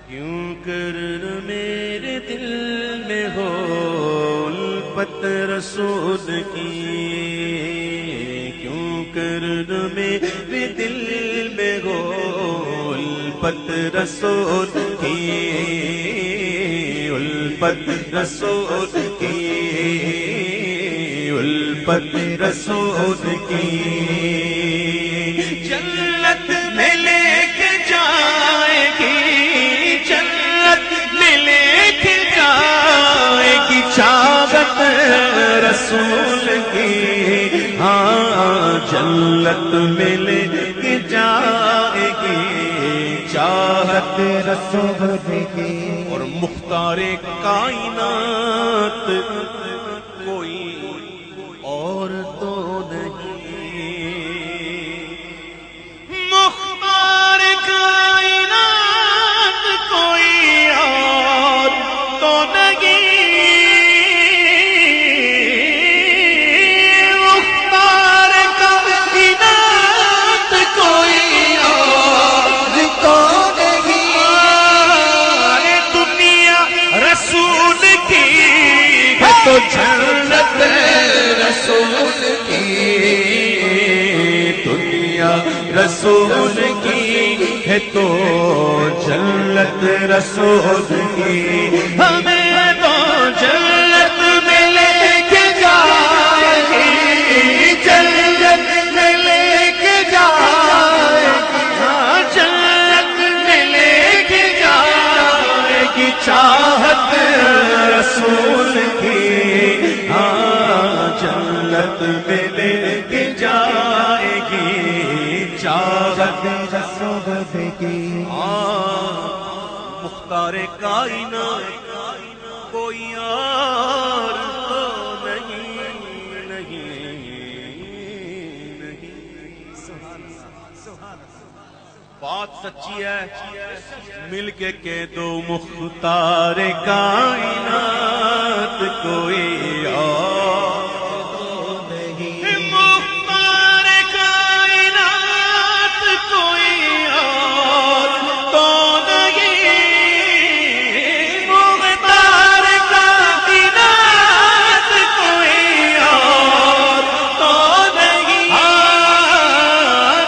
کیوں کر میرے دل میں ہو الفت رسول کی، کیوں کر میرے دل میں ہو الفت رسول کی، الفت رسول کی، الفت رسول کی، جنت میں لے کے جائے گی، جنت میں لے کے جائے گی چاہت رسول کی، ہاں جنت میں لے کے جائے گی چاہت رسول کی، اور مختار کائنات کوئی اور تو نہیں، مختار کائنات کوئی اور تو نہیں، مختار کائنات کوئی اور تو نہیں، دنیا رسول کی ہے تو جنت رسول کی، دنیا رسول کی ہے تو جنت رسول کی، ہمیں تو جنت میں لے کے جائے گی، جنت میں لے کے جائے گی، ہاں جنت میں لے کے جائے گی چاہت رسول کی، ہاں جنت میں لے کے جائے گی چاہت رسول کی، مختار کائنات کوئی اور تو نہیں، بات سچی ہے، مل کے کہہ دو مختار کائنات کوئی اور تو نہیں، مختار کائنات کوئی اور تو نہیں، مختار کائنات کوئی اور تو نہیں،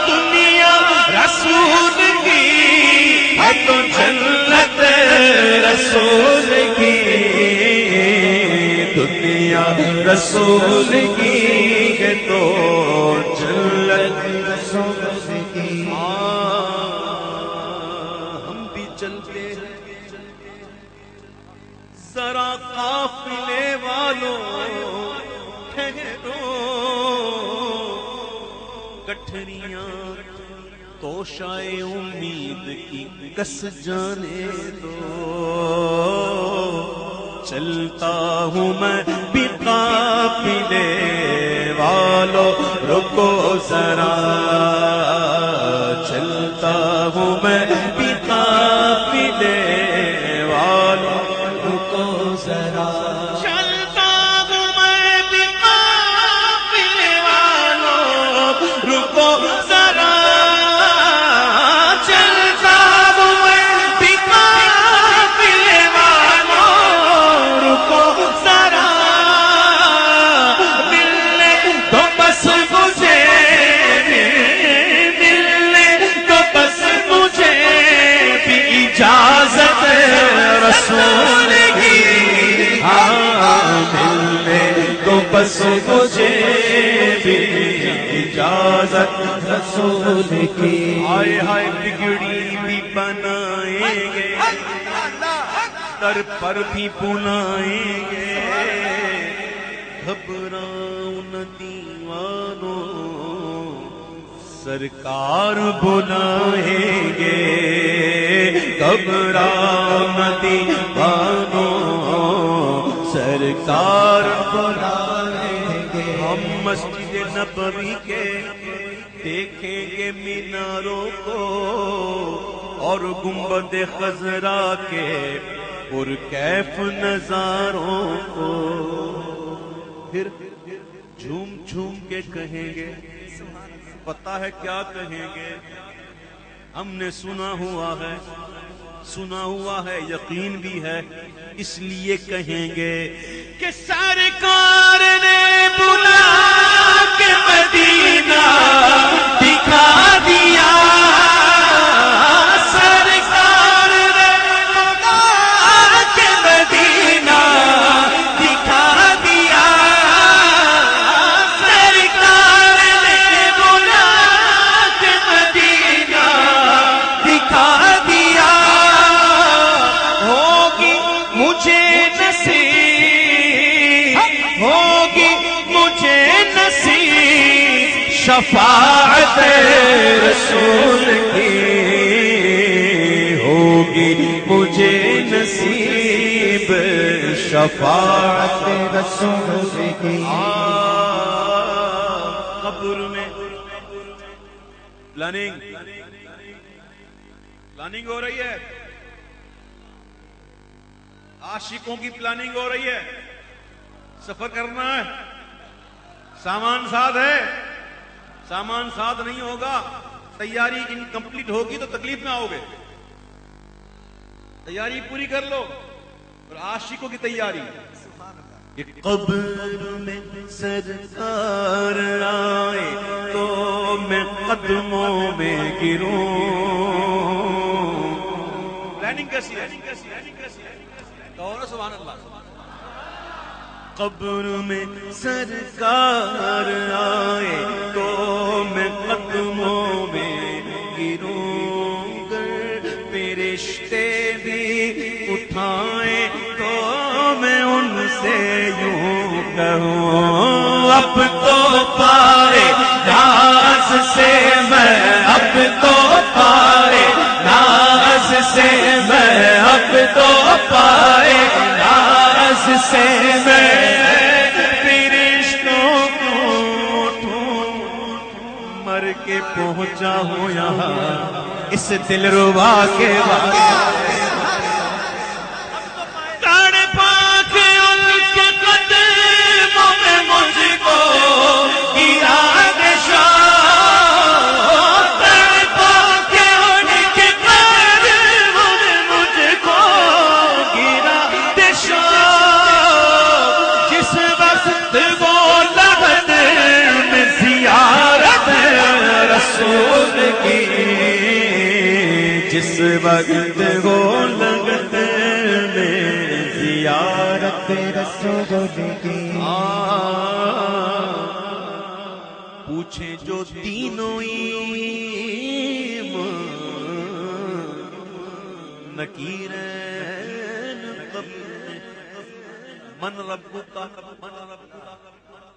دنیا رسول کی ہے تو جنت رسول کی، دنیا رسول کی ہے تو جنت رسول کی، ہم بھی چلتے ہیں ذرا قافلے والوں ٹھہرو، گٹھریاں توشائے امید کی کس جانے دو، چلتا ہوں میں بھی قافلے والوں رکو ذرا، چلتا ہوں میں بھی قافلے والوں رکو ذرا، چلتا ہوں میں بھی قافلے والوں رکو ذرا، چلتا ہوں میں بھی قافلے والوں رکو ذرا، ملنے تو بس مجھے، ملنے تو بس مجھے بھی اجازت رسول کی، ہاں ملنے تو بس مجھے بھی اجازت رسول کی، ہائے ہائے بگڑی بھی بنائیں گے، در پر بھی بنائیں گے، گھبراؤ نہ دیوانوں سرکار بلائیں گے، گھبراؤ نہ دیوانوں سرکار بلائیں گے، ہم مسجد نبوی کے دیکھیں گے میناروں کو اور گنبد خضرا کے پرکیف نظاروں کو، پھر جھوم جھوم کے کہیں گے، پتہ ہے کیا کہیں گے، ہم نے سنا ہوا ہے سنا ہوا ہے یقین بھی ہے، اس لیے کہیں گے کہ سرکار نے بلا کے مدینہ دکھا دیا، سرکار نے بلا کے مدینہ دکھا دیا، سرکار نے بلا کے مدینہ دکھا دیا، ہوگی مجھے نصیب، ہوگی مجھے نصیب شفاعت رسول کی، ہوگی مجھے نصیب شفاعت رسول کی۔ قبر میں پلاننگ ہو رہی ہے، عاشقوں کی پلاننگ ہو رہی ہے، سفر کرنا ہے، سامان ساتھ ہے، سامان ساتھ نہیں ہوگا، تیاری انکمپلیٹ ہوگی تو تکلیف میں آؤ گے، تیاری پوری کر لو، اور عاشقوں کی تیاری کہ قبر میں سرکار آئے تو میں قدموں میں گروں، پلاننگ کیسی ہے؟ سبحان اللہ۔ قبر میں سرکار آئے تو میں قدموں میں گروں، گر فرشتے بھی اٹھائیں تو میں ان سے یوں کہوں، اب تو پائے ناز سے میں، اب تو پائے ناز سے میں، اب تو پائے ناز سے میں فرشتوں کو اٹھوں، مر کے پہنچا ہوں یہاں اس دلربا کے بعد، جس وقت ہو لگت میں زیارت رسول کی، پوچھیں جو تینوں نکیرین قبر میں، من ربک کا، من ربک کا،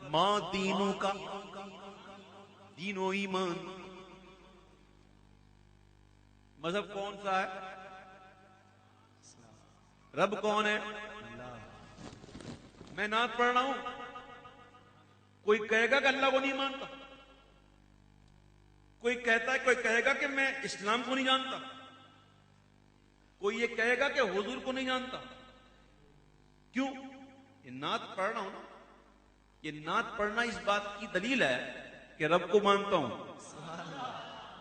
ماں دینوں کا، دین و ایمان، مذہب کون سا ہے، رب کون ہے؟ میں نعت پڑھ رہا ہوں، کوئی کہے گا کہ اللہ کو نہیں مانتا، کوئی کہتا ہے، کوئی کہے گا کہ میں اسلام کو نہیں جانتا، کوئی یہ کہے گا کہ حضور کو نہیں جانتا، کیوں؟ یہ نعت پڑھ رہا ہوں نا، یہ نعت پڑھنا اس بات کی دلیل ہے کہ رب کو مانتا ہوں،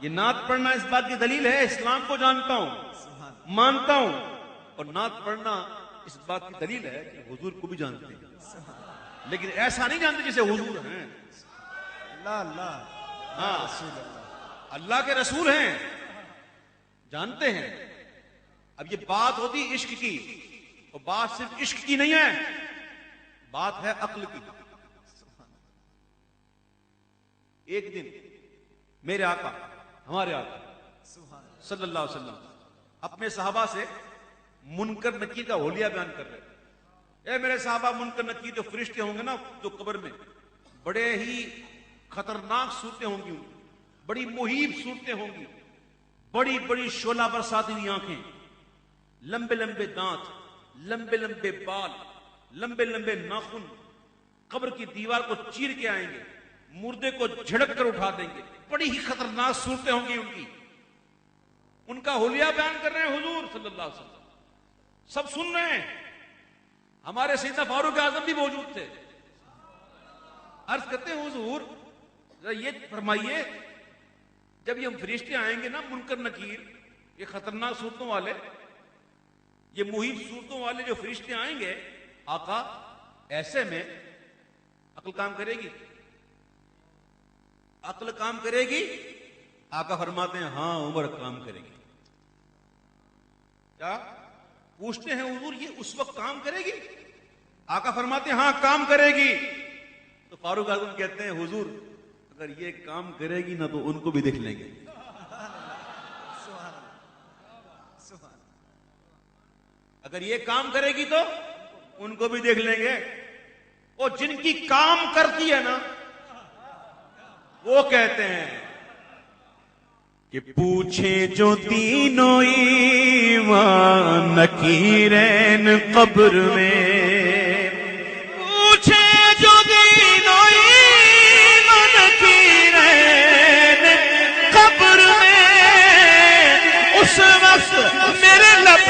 یہ نعت پڑھنا اس بات کی دلیل ہے اسلام کو جانتا ہوں، مانتا ہوں، اور نعت پڑھنا اس بات کی دلیل ہے کہ حضور کو بھی جانتے ہیں، لیکن ایسا نہیں جانتے جسے حضور ہیں، اللہ کے رسول ہیں، جانتے ہیں۔ اب یہ بات ہوتی عشق کی، اور بات صرف عشق کی نہیں ہے، بات ہے عقل کی۔ ایک دن میرے آقا، ہمارے آقا صلی اللہ علیہ وسلم اپنے صحابہ سے منکر نکیر کا حلیہ بیان کر رہے، اے میرے صحابہ، منکر نکیر جو فرشتے ہوں گے نا جو قبر میں، بڑے ہی خطرناک صورتیں ہوں گی، بڑی محیب صورتیں ہوں گی، بڑی بڑی شعلہ برساتی ہوئی آنکھیں، لمبے لمبے دانت، لمبے لمبے بال، لمبے لمبے ناخن، قبر کی دیوار کو چیر کے آئیں گے، مردے کو جھڑک کر اٹھا دیں گے، بڑی ہی خطرناک صورتیں ہوں گی ان کی۔ ان کا حلیہ بیان کر رہے ہیں حضور صلی اللہ علیہ وسلم، سب سن رہے ہیں، ہمارے سیدنا فاروق اعظم بھی موجود تھے۔ عرض کرتے ہیں حضور ذرا یہ فرمائیے، جب یہ ہم فرشتے آئیں گے نا منکر نکیر، یہ خطرناک صورتوں والے، یہ محیب صورتوں والے جو فرشتے آئیں گے آقا، ایسے میں عقل کام کرے گی؟ عقل کام کرے گی؟ آقا فرماتے ہیں ہاں عمر کام کرے گی۔ کیا پوچھتے ہیں حضور یہ اس وقت کام کرے گی؟ آقا فرماتے ہیں ہاں کام کرے گی۔ تو فاروق اعظم کہتے ہیں حضور اگر یہ کام کرے گی نا تو ان کو بھی دیکھ لیں گے۔ اگر یہ کام کرے گی تو ان کو بھی دیکھ لیں گے۔ اور جن کی کام کرتی ہے نا وہ کہتے ہیں کہ پوچھے جو تینوں ایمان نکیرین قبر میں، پوچھے جو تینوں ایمان نکیرین قبر میں، اس وقت میرے لب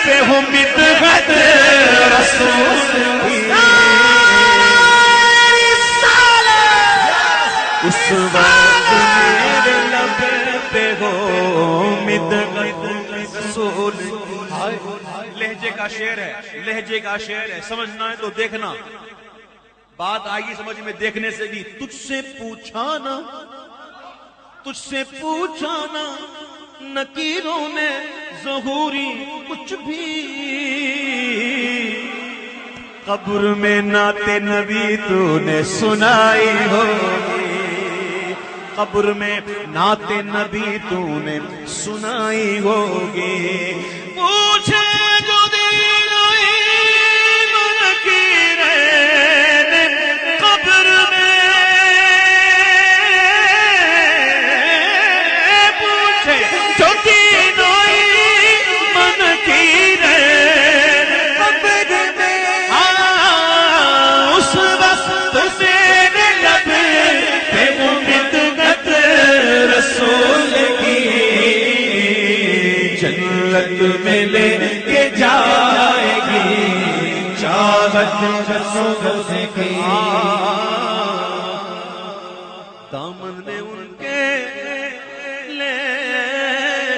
پہ ہو مدحت رسول کی، اس وقت میرے لب پہ ہو مدحت رسول کی۔ لہجے کا شعر ہے، لہجے کا شعر ہے، سمجھنا ہے تو دیکھنا، بات آئی سمجھ میں دیکھنے سے بھی۔ تجھ سے پوچھا نا، تجھ سے پوچھا نا نکیروں نے ظہوری کچھ بھی، قبر میں نعت نبی تو نے سنائی ہوگی، قبر میں نعت نبی تو نے سنائی ہوگی۔ پوچھے جو تینوں ایمان نکیرین قبر میں، پوچھے جو تینوں ایمان نکیرین قبر میں، اس وقت میرے لب پہ وہ مدحت رسول کی، جنت میں لے کے جائے گی چاہت رسول کی۔ دامن میں ان کے لے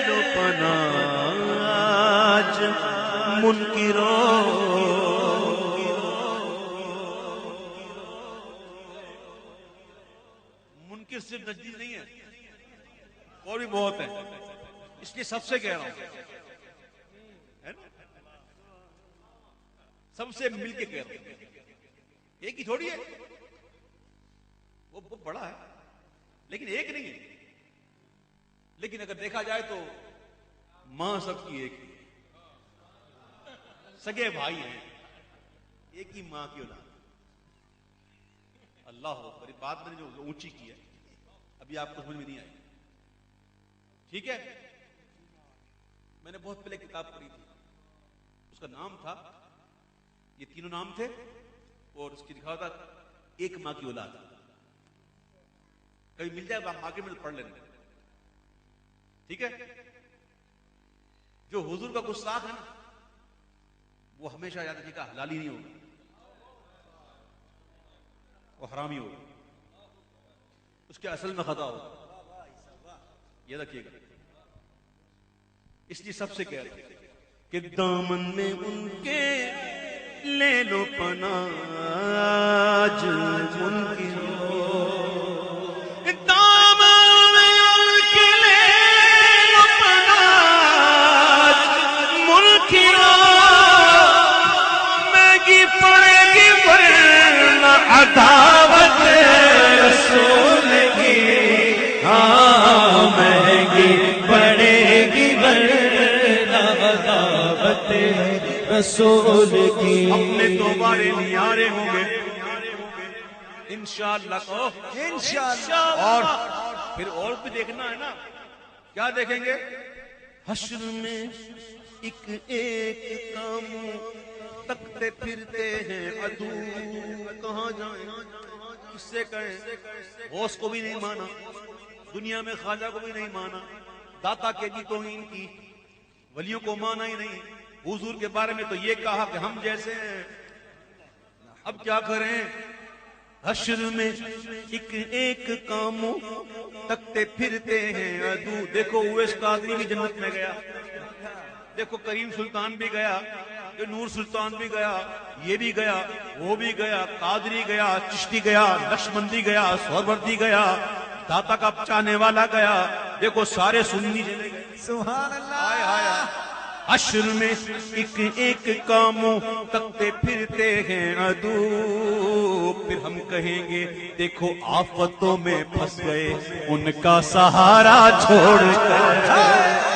لو پناہ آج منکروں، منکر صرف نجدی نہیں ہے اور بھی بہت ہے، اس لیے سب سے کہہ رہا ہوں، ہے نا؟ سب سے مل کے کہہ رہا ہوں، ایک ہی تھوڑی ہے، وہ بڑا ہے لیکن ایک نہیں ہے۔ لیکن اگر دیکھا جائے تو ماں سب کی ایک ہی، سگے بھائی ہیں، ایک ہی ماں کی اولاد۔ اللہ اکبر، بات میں نے جو اونچی کی ہے ابھی آپ کو سمجھ میں نہیں آئی، ٹھیک ہے؟ میں نے بہت پہلے کتاب پڑھی تھی، اس کا نام تھا، یہ تینوں نام تھے اور اس کی لکھا تھا ایک ماں کی اولاد۔ کبھی مل جائے مارکیٹ میں پڑھ لینا، ٹھیک ہے؟ جو حضور کا گستاخ ہے نا وہ ہمیشہ یاد رکھیے گا حلالی نہیں ہوگا، وہ حرامی ہوگا، اس کے اصل میں خطا ہوگا، یہ رکھیے گا۔ اس لیے سب سے کہہ رہے ہیں کہ دامن میں ان کے لے لو پناہ آج منکروں، دامن میں ان کے لے لو پناہ آج منکروں، مہنگی پڑے گی ورنہ عداوت رسول کی، ہاں مہنگی پڑے گی ورنہ عداوت رسول کی۔ اپنے دوبارے نیارے ہوں گے انشاءاللہ، کہو انشاءاللہ۔ اور پھر اور بھی دیکھنا ہے نا، کیا دیکھیں گے؟ حشر میں ایک ایک کا منہ تکتے پھرتے ہیں عدو، کہاں جائیں کس سے کہیں؟ غوث کو بھی نہیں مانا، دنیا میں خواجہ کو بھی نہیں مانا، داتا کے بھی توہین کی، ولیوں کو مانا ہی نہیں، حضور کے بارے میں تو یہ کہا کہ ہم جیسے ہیں۔ اب کیا کریں؟ حشر میں ایک ایک کاموں تکتے پھرتے ہیں عدو۔ دیکھو اویس قاضی بھی جنت میں گیا، دیکھو کریم سلطان بھی گیا، یہ نور سلطان بھی گیا، یہ بھی گیا، وہ بھی گیا، قادری گیا، چشتی گیا، نقشبندی گیا، سہروردی گیا، داتا کا چاہنے والا گیا، دیکھو سارے سنی چلے گئے۔ سبحان اللہ۔ آئے آئے عشر میں ایک ایک کاموں تکتے پھرتے ہیں عدو، پھر ہم کہیں گے دیکھو آفتوں میں پھنس گئے ان کا سہارا چھوڑ کر۔